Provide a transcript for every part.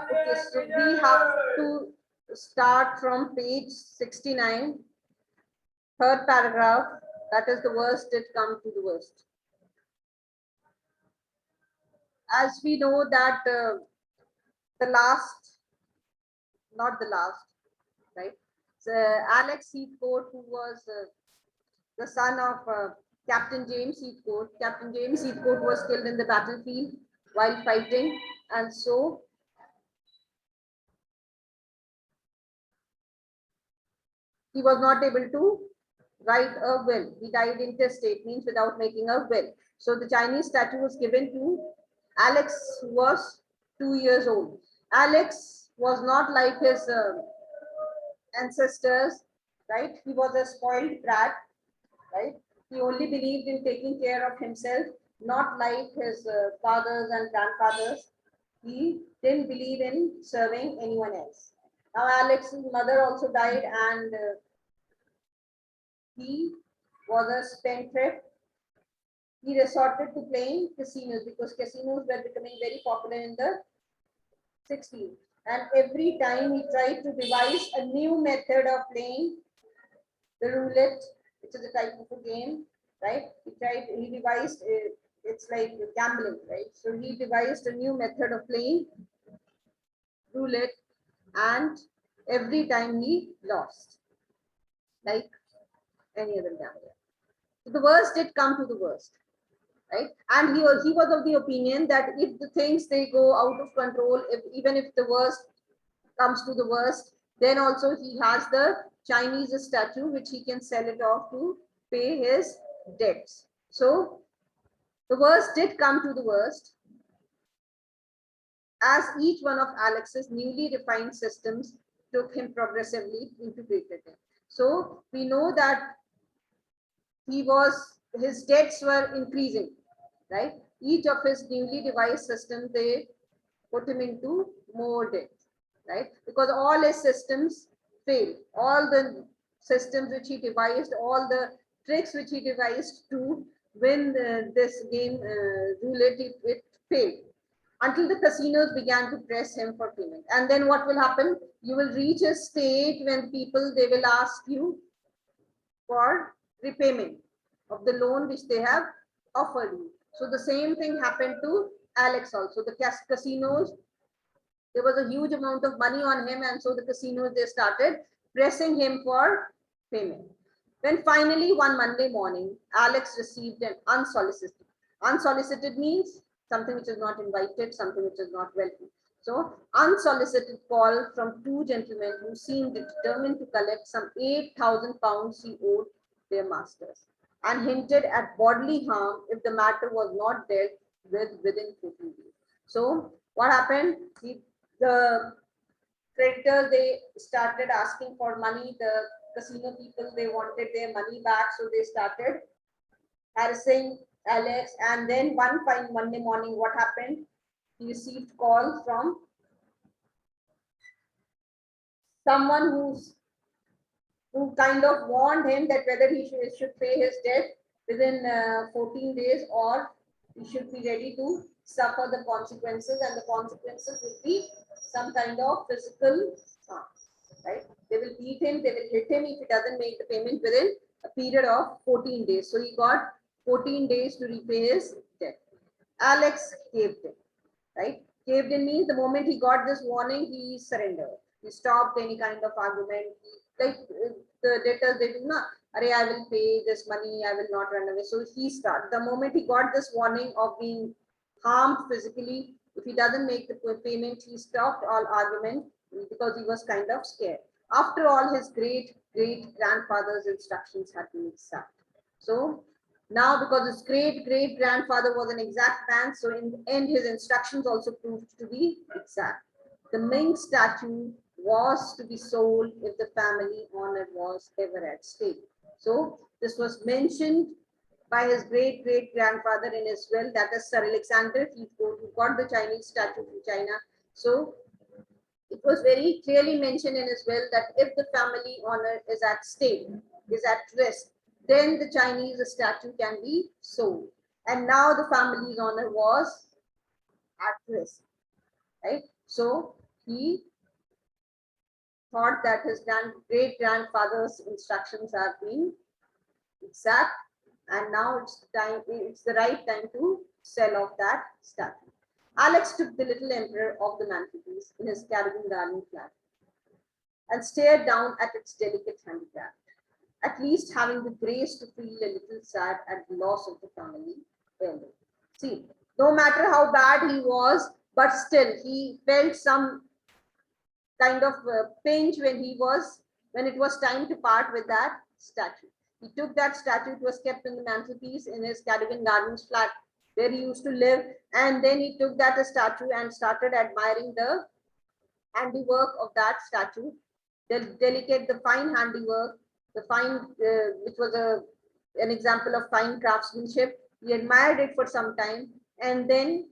Okay, so we have to start from page 69, third paragraph. That is the worst did come to the worst. As we know that the last, not the last, right? So Alex Heathcote, who was the son of Captain James Heathcote. Captain James Heathcote was killed in the battlefield while fighting, and so he was not able to write a will. He died intestate, means without making a will. So the Chinese statue was given to Alex, who was 2 years old. Alex was not like his ancestors, right? He was a spoiled brat, right? He only believed in taking care of himself, not like his fathers and grandfathers. He didn't believe in serving anyone else. Now Alex's mother also died, and he was a spendthrift. He resorted to playing casinos because casinos were becoming very popular in the 60s. And every time he tried to devise a new method of playing the roulette, which is a type of a game, right? He devised, it's like gambling, right? So he devised a new method of playing roulette, and every time he lost, like any other gambler. So the worst did come to the worst, right? And he was of the opinion that if the things they go out of control, even if the worst comes to the worst, then also he has the Chinese statue which he can sell it off to pay his debts. So the worst did come to the worst, as each one of Alex's newly refined systems took him progressively integrated in. So we know that his debts were increasing, right? Each of his newly devised systems, they put him into more debt, right? Because all his systems failed. All the systems which he devised, all the tricks which he devised to win this game roulette, it failed. Until the casinos began to press him for payment. And then what will happen? You will reach a state when people, they will ask you for repayment of the loan which they have offered you. So the same thing happened to Alex also. The casinos, there was a huge amount of money on him, and so the casinos, they started pressing him for payment. When finally one Monday morning, Alex received an unsolicited means something which is not invited, something which is not welcome. So unsolicited call from two gentlemen who seemed determined to collect some 8,000 pounds he owed their masters, and hinted at bodily harm if the matter was not dealt with within 14 days. So what happened? The creditors, they started asking for money. The casino people, they wanted their money back, so they started harassing Alex. And then one fine Monday morning, what happened? He received call from someone who kind of warned him that whether he should pay his debt within 14 days, or he should be ready to suffer the consequences, and the consequences will be some kind of physical harm, right? They will beat him, they will hit him if he doesn't make the payment within a period of 14 days. So he got 14 days to repay his debt. Alex caved in, right? Caved in means the moment he got this warning, he surrendered. He stopped any kind of argument. Like the debtors, they do not, I will pay this money, I will not run away. So he started. The moment he got this warning of being harmed physically, if he doesn't make the payment, he stopped all argument because he was kind of scared. After all, his great grandfather's instructions had been exact. So now, because his great grandfather was an exact man, so in the end, his instructions also proved to be exact. The Ming statue was to be sold if the family honor was ever at stake. So this was mentioned by his great grandfather in his will, that is Sir Alexander Heathcote, who got the Chinese statue from China. So it was very clearly mentioned in his will that if the family honor is at stake, is at risk, then the Chinese statue can be sold. And now the family's honor was at risk, right? So he thought that his great grandfather's instructions have been exact, and now it's the right time to sell off that statue. Alex took the little emperor off the mantelpiece in his Caribbean garden flat and stared down at its delicate handicraft, at least having the grace to feel a little sad at the loss of the family heirloom. See, no matter how bad he was, but still he felt some kind of pinch when it was time to part with that statue. He took that statue, it was kept in the mantelpiece in his Caribbean Gardens flat where he used to live, and then he took that statue and started admiring the handiwork of that statue, the delicate, the fine handiwork, the fine, which was an example of fine craftsmanship. He admired it for some time, and then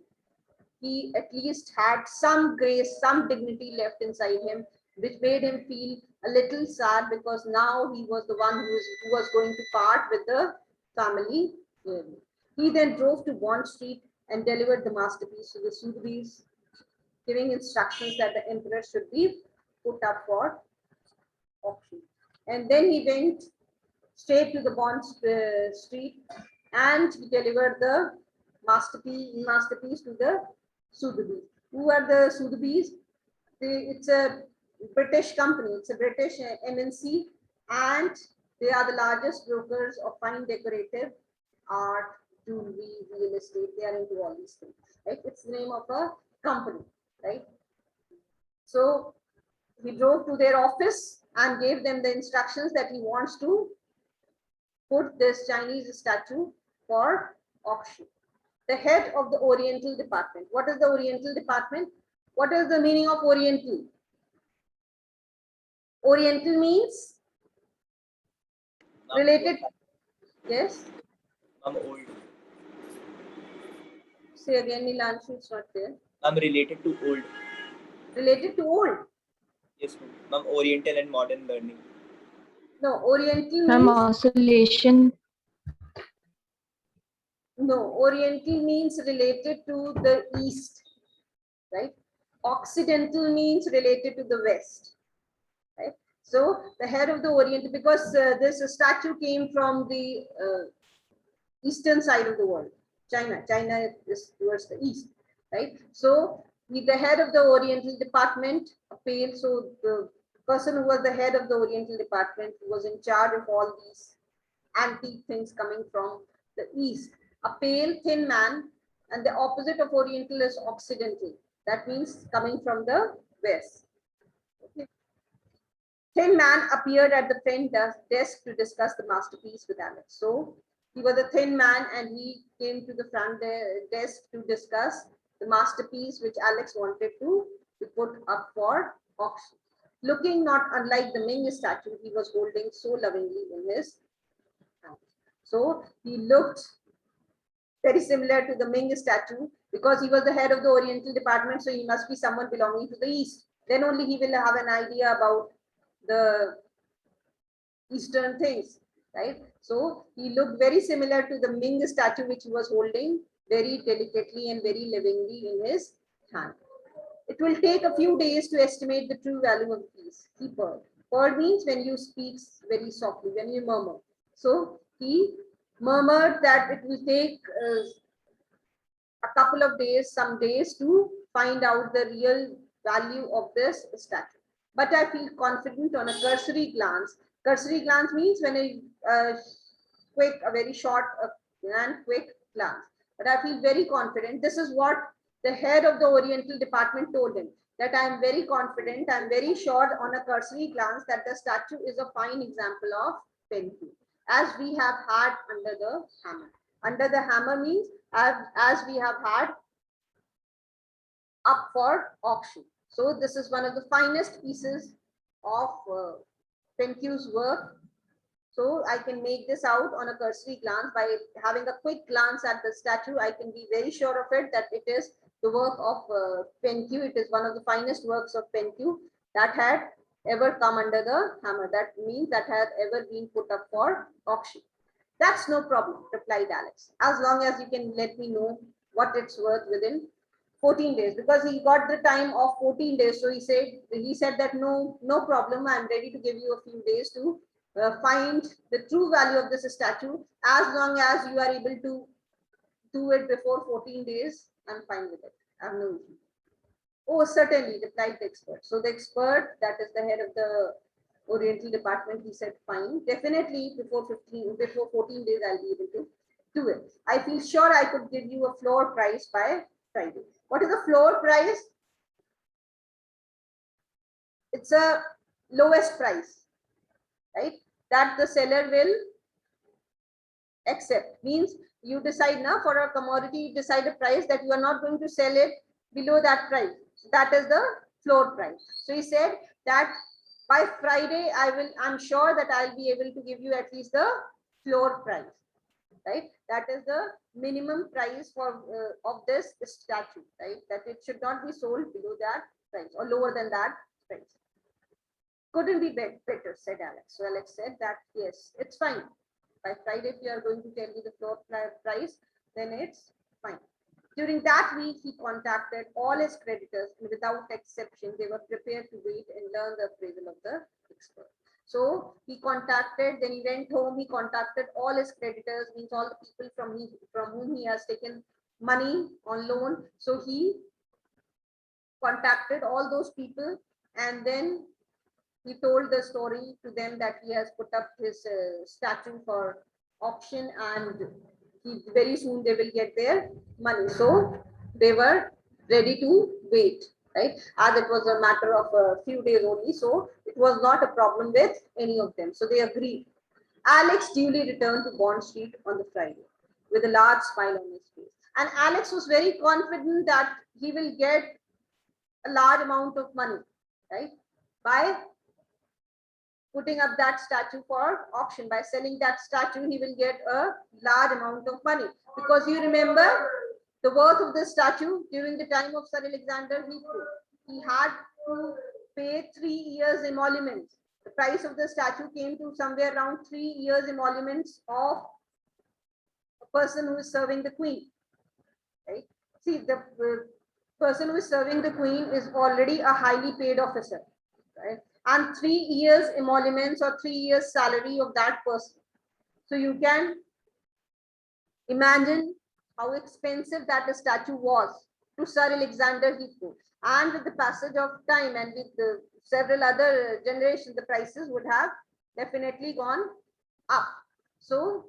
he at least had some grace, some dignity left inside him, which made him feel a little sad because now he was the one who was going to part with the family. He then drove to Bond Street and delivered the masterpiece to the Sotheby's, giving instructions that the emperor should be put up for auction. And then he went straight to the Bond Street and he delivered the masterpiece to the Sotheby's. Who are the Sotheby's? It's a British company. It's a British MNC, and they are the largest brokers of fine decorative art, jewelry, real estate. They are into all these things, right? It's the name of a company, right? So he drove to their office and gave them the instructions that he wants to put this Chinese statue for auction. The head of the Oriental department. What is the Oriental department? What is the meaning of Oriental? Oriental means related. Yes. I'm old. Say again, Nilanshu, it's not there. I'm related to old. Related to old? Yes, ma'am. Oriental and modern learning. No, Oriental Ma'am, means. oscillation. No, Oriental means related to the East, right? Occidental means related to the West, right? So the head of the Oriental, because this statue came from the eastern side of the world, China. China is towards the east, right? So the head of the Oriental department, pale. So the person who was the head of the Oriental department, who was in charge of all these antique things coming from the east, a pale, thin man, and the opposite of Oriental is Occidental. That means coming from the west. Okay. Thin man appeared at the front desk to discuss the masterpiece with Alex. So he was a thin man and he came to the front desk to discuss the masterpiece which Alex wanted to put up for auction. Looking not unlike the Ming statue he was holding so lovingly in his hand. So he looked very similar to the Ming statue because he was the head of the Oriental department. So he must be someone belonging to the East. Then only he will have an idea about the Eastern things, right? So he looked very similar to the Ming statue which he was holding very delicately and very lovingly in his hand. It will take a few days to estimate the true value of the piece. He purred. Purred means when you speak very softly, when you murmur. So he murmured that it will take a couple of days, some days to find out the real value of this statue. But I feel confident on a cursory glance. Cursory glance means when a very short and quick glance. But I feel very confident. This is what the head of the Oriental department told him, that I am very confident, I am very sure on a cursory glance that the statue is a fine example of Penku, as we have had under the hammer. Under the hammer means as we have had up for auction. So this is one of the finest pieces of Penku's work. So I can make this out on a cursory glance. By having a quick glance at the statue, I can be very sure of it that it is the work of Penku. It is one of the finest works of Penku that had ever come under the hammer. That means that had ever been put up for auction. That's no problem, replied Alex, as long as you can let me know what it's worth within 14 days, because he got the time of 14 days. So he said that no problem. I'm ready to give you a few days to find the true value of this statue. As long as you are able to do it before 14 days, I'm fine with it. I have no issue. Oh, certainly, replied the expert. So the expert, that is the head of the Oriental department, he said, fine, definitely before 14 days, I'll be able to do it. I feel sure I could give you a floor price by Friday. What is the floor price? It's a lowest price, right? That the seller will accept. Means you decide now for a commodity, you decide a price that you are not going to sell it below that price. That is the floor price. So he said that by Friday, I'm sure that I'll be able to give you at least the floor price, right? That is the minimum price for of this statue, right? That it should not be sold below that price or lower than that price. Couldn't be better, said Alex. So Alex said that, yes, it's fine. By Friday, if you are going to tell me the floor price, then it's fine. During that week, he contacted all his creditors, and without exception, they were prepared to wait and learn the appraisal of the expert. So he contacted, then he went home, he contacted all his creditors, means all the people from whom he has taken money on loan. So he contacted all those people, and then he told the story to them that he has put up his statue for auction, and very soon they will get their money. So they were ready to wait, right? As it was a matter of a few days only, so it was not a problem with any of them. So they agreed. Alex duly returned to Bond Street on the Friday with a large smile on his face. And Alex was very confident that he will get a large amount of money, right? By putting up that statue for auction. By selling that statue, he will get a large amount of money. Because you remember the worth of the statue during the time of Sir Alexander Heathcote. He had to pay 3 years emoluments. The price of the statue came to somewhere around 3 years emoluments of a person who is serving the queen. Right? See, the person who is serving the queen is already a highly paid officer. Right? And 3 years emoluments or 3 years salary of that person. So you can imagine how expensive that statue was to Sir Alexander Heathcote. And with the passage of time and with the several other generations, the prices would have definitely gone up. So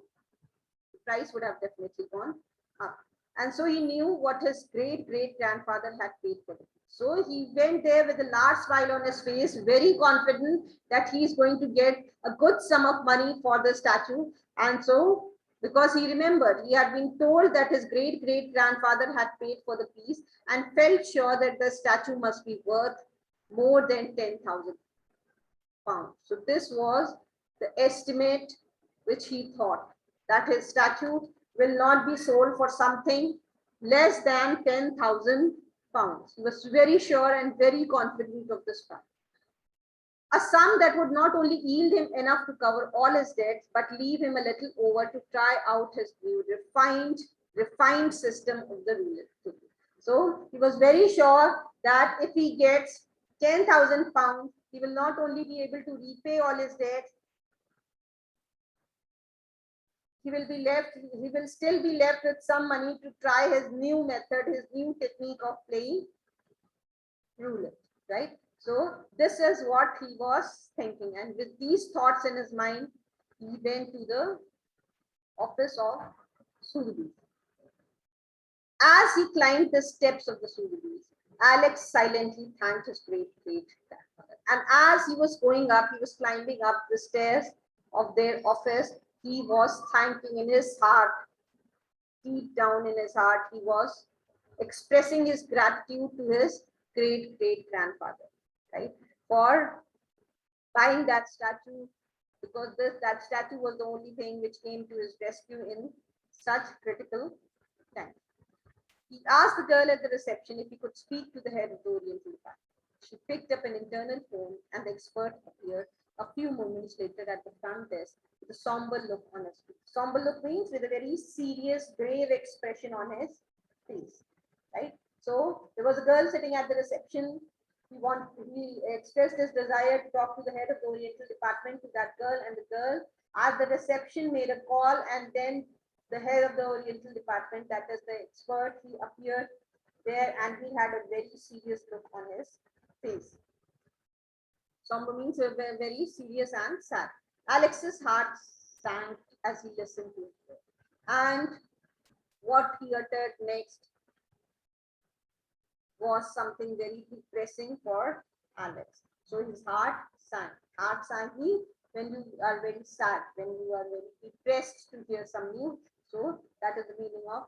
the price would have definitely gone up. And so he knew what his great-great-grandfather had paid for it. So he went there with a large smile on his face, very confident that he is going to get a good sum of money for the statue. And so, because he remembered, he had been told that his great-great-grandfather had paid for the piece and felt sure that the statue must be worth more than 10,000 pounds. So this was the estimate which he thought, that his statue will not be sold for something less than 10,000 pounds. He was very sure and very confident of this fact. A sum that would not only yield him enough to cover all his debts, but leave him a little over to try out his new refined system of the ruler. So he was very sure that if he gets 10,000 pounds, he will not only be able to repay all his debts, he will still be left with some money to try his new method, his new technique of playing roulette, right? So this is what he was thinking. And with these thoughts in his mind, he went to the office of Sotheby's. As he climbed the steps of the Sotheby's, Alex silently thanked his great-great-grandfather. And as he was climbing up the stairs of their office, he was thanking in his heart, deep down in his heart, he was expressing his gratitude to his great-great-grandfather, right, for buying that statue, because that statue was the only thing which came to his rescue in such critical times. He asked the girl at the reception if he could speak to the head of the Oriental Department. She picked up an internal phone, and the expert appeared a few moments later at the front desk with a somber look on his face. Somber look means with a very serious, grave expression on his face, right? So there was a girl sitting at the reception. He expressed his desire to talk to the head of the Oriental department to that girl, and the girl at the reception made a call, and then the head of the Oriental department, that is the expert, he appeared there and he had a very serious look on his face. Somber means very serious and sad. Alex's heart sank as he listened to it. And what he uttered next was something very depressing for Alex. So his heart sank. Heart sank means when you are very sad, when you are very depressed to hear some news. So that is the meaning of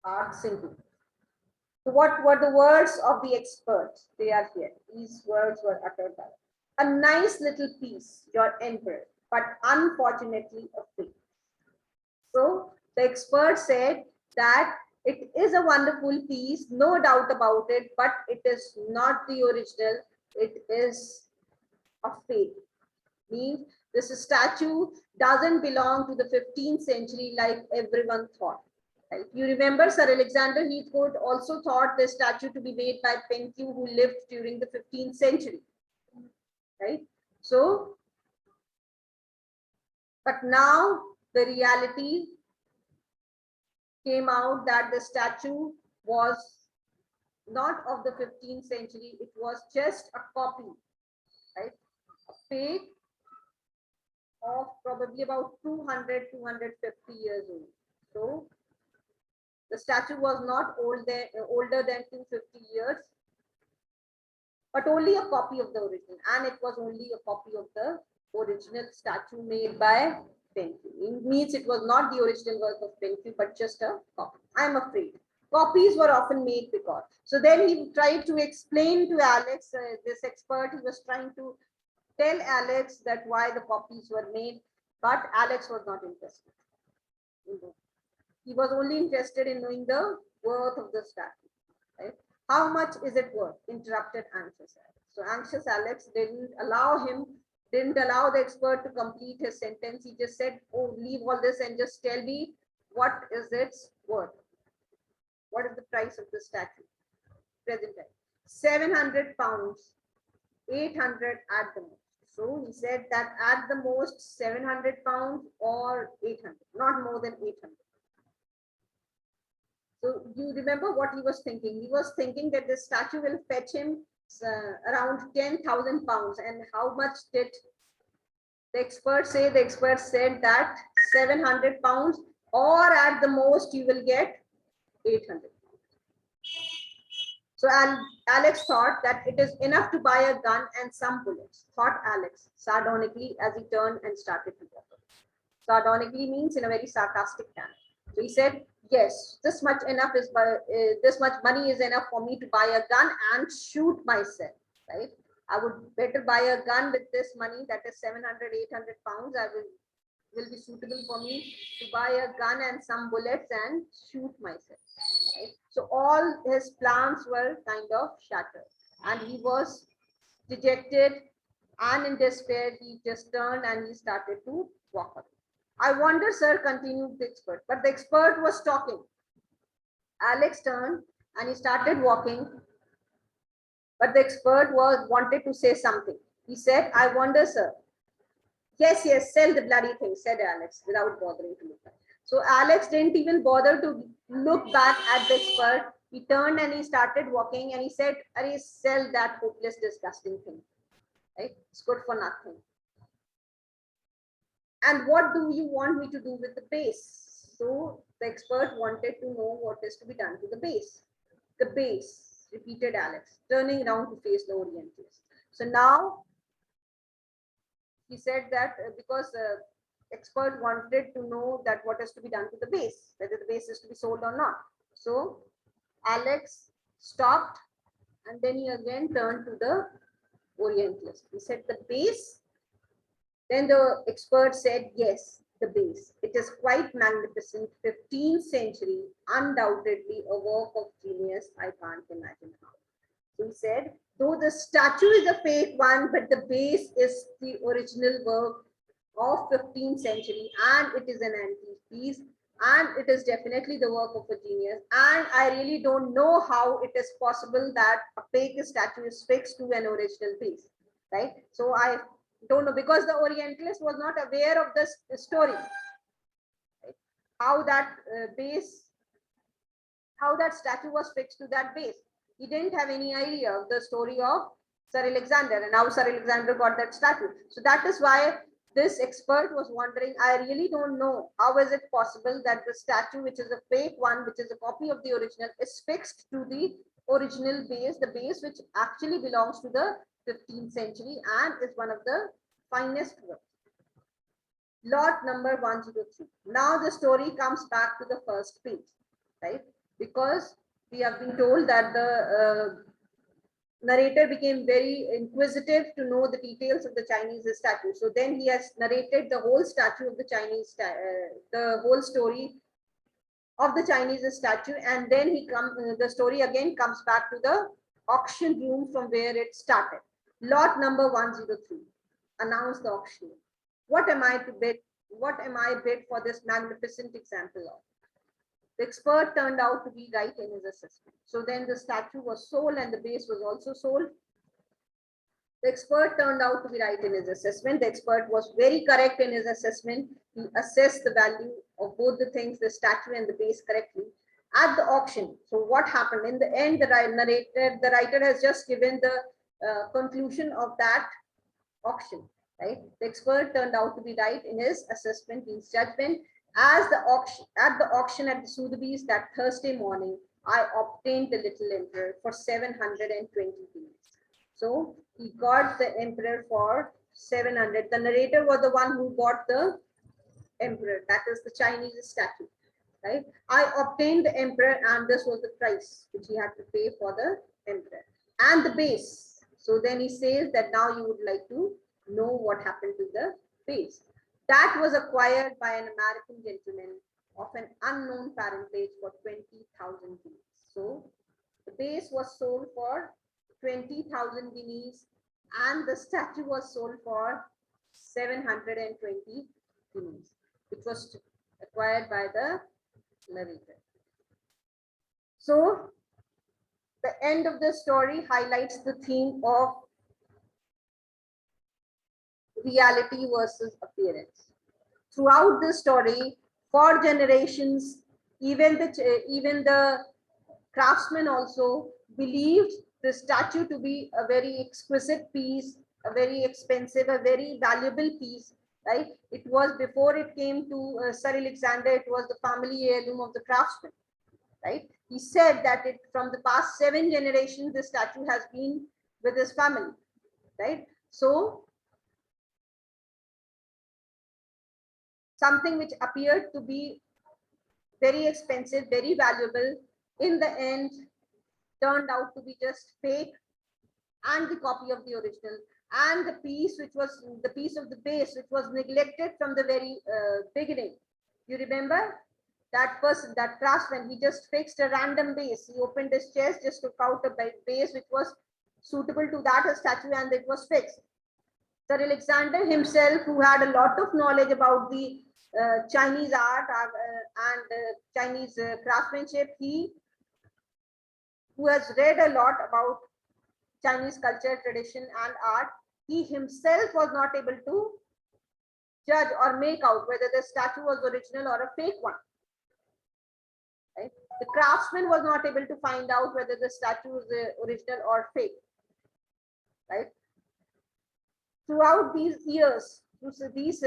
heart sinking. So what were the words of the expert? They are here. These words were uttered by a nice little piece, your emperor, but unfortunately a fake. So the expert said that it is a wonderful piece, no doubt about it, but it is not the original. It is a fake. Means this statue doesn't belong to the 15th century like everyone thought. Right? You remember Sir Alexander Heathcote also thought the statue to be made by Penthew, who lived during the 15th century. Right? So, but now the reality came out that the statue was not of the 15th century, it was just a copy, right? A fake of probably about 200, 250 years old. So the statue was not older than 250 years, but only a copy of the original. And it was only a copy of the original statue made by Penthew. It means it was not the original work of Penthew, but just a copy. I'm afraid. Copies were often made because. So then he tried to explain to Alex, this expert, he was trying to tell Alex that why the copies were made, but Alex was not interested. He was only interested in knowing the worth of the statue. Right? How much is it worth? Interrupted anxious Alex. So anxious Alex didn't allow the expert to complete his sentence. He just said, oh, leave all this and just tell me what is its worth. What is the price of the statue? Present time. 700 pounds, 800 at the most. So he said that at the most 700 pounds or 800, not more than 800. So you remember what he was thinking? He was thinking that this statue will fetch him around 10,000 pounds. And how much did the expert say? The expert said that 700 pounds, or at the most you will get 800. So Alex thought that it is enough to buy a gun and some bullets, thought Alex sardonically as he turned and started to walk. Sardonically means in a very sarcastic manner. So he said, yes, this much money is enough for me to buy a gun and shoot myself, right? I would better buy a gun with this money, that is 700, 800 pounds. Will be suitable for me to buy a gun and some bullets and shoot myself. Right? So all his plans were kind of shattered, and he was dejected and in despair. He just turned and he started to walk away. I wonder, sir, continued the expert, but the expert was talking. Alex turned and he started walking, but the expert wanted to say something. He said, I wonder, sir. Yes, sell the bloody thing, said Alex without bothering to look back. So Alex didn't even bother to look back at the expert. He turned and he started walking and he said, Arey, sell that hopeless, disgusting thing. Right? It's good for nothing. And what do you want me to do with the base? So the expert wanted to know what is to be done to the base. The base, repeated Alex, turning around to face the Orientalist. So now he said that because expert wanted to know that what is to be done to the base, whether the base is to be sold or not. So Alex stopped and then he again turned to the Orientalist. He said, the base? Then the expert said, yes, the base. It is quite magnificent, 15th century, undoubtedly a work of genius. I can't imagine how. So he said, though the statue is a fake one, but the base is the original work of 15th century and it is an antique piece. and it is definitely the work of a genius. And I really don't know how it is possible that a fake statue is fixed to an original piece, right? So I don't know, because the Orientalist was not aware of this story, right? How that base, how that statue was fixed to that base. He didn't have any idea of the story of Sir Alexander and how Sir Alexander got that statue. So that is why this expert was wondering, I really don't know how is it possible that the statue, which is a fake one, which is a copy of the original, is fixed to the original base, the base which actually belongs to the 15th century and is one of the finest works. Lot number 103. Now the story comes back to the first page, right? Because we have been told that the narrator became very inquisitive to know the details of the Chinese statue. So then he has narrated the whole statue of the Chinese, the whole story of the Chinese statue, and then the story again comes back to the auction room from where it started. Lot number 103. Announce the auction. What am I to bid? What am I bid for this magnificent example of? The expert turned out to be right in his assessment. So then the statue was sold and the base was also sold. The expert turned out to be right in his assessment. The expert was very correct in his assessment. He assessed the value of both the things, the statue and the base, correctly at the auction. So what happened in the end? The writer has just given the conclusion of that auction, right? The expert turned out to be right in his assessment, his judgment. At the auction at the Sotheby's that Thursday morning, I obtained the little emperor for 720 guineas. So he got the emperor for 700. The narrator was the one who got the emperor, that is the Chinese statue, right? I obtained the emperor, and this was the price which he had to pay for the emperor and the base. So then he says that now you would like to know what happened to the base. That was acquired by an American gentleman of an unknown parentage for 20,000 guineas. So the base was sold for 20,000 guineas and the statue was sold for 720 guineas, which was acquired by the narrator. So the end of the story highlights the theme of reality versus appearance. Throughout the story, for generations, even the craftsmen also believed the statue to be a very exquisite piece, a very expensive, a very valuable piece, right? It was, before it came to Sir Alexander, it was the family heirloom of the craftsman, right? He said that from the past 7 generations, the statue has been with his family, right? So something which appeared to be very expensive, very valuable, in the end turned out to be just fake and the copy of the original. And the piece which was the piece of the base, which was neglected from the very beginning. You remember that person, that craftsman, he just fixed a random base. He opened his chest, just took out a base which was suitable to that statue, and it was fixed. Sir Alexander himself, who had a lot of knowledge about the Chinese art and Chinese craftsmanship, who has read a lot about Chinese culture, tradition, and art, he himself was not able to judge or make out whether the statue was original or a fake one. Right? The craftsman was not able to find out whether the statue was original or fake. Right? Throughout these years, these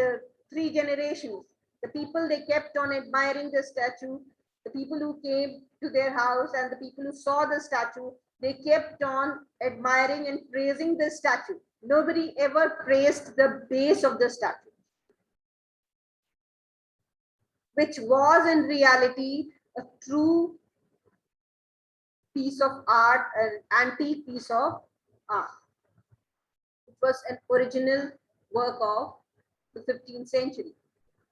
3 generations, the people, they kept on admiring the statue. The people who came to their house and the people who saw the statue, they kept on admiring and praising the statue. Nobody ever praised the base of the statue, which was in reality a true piece of art, an antique piece of art. It was an original work of the 15th century,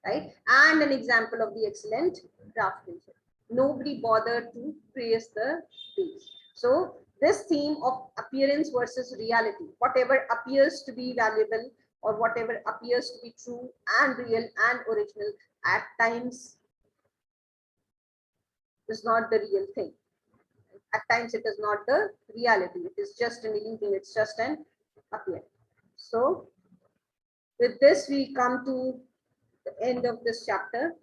right? And an example of the excellent craftsmanship. Nobody bothered to praise the base. So this theme of appearance versus reality, whatever appears to be valuable or whatever appears to be true and real and original, at times is not the real thing. At times it is not the reality. It is just an illusion. It's just an appearance. So with this, we come to the end of this chapter.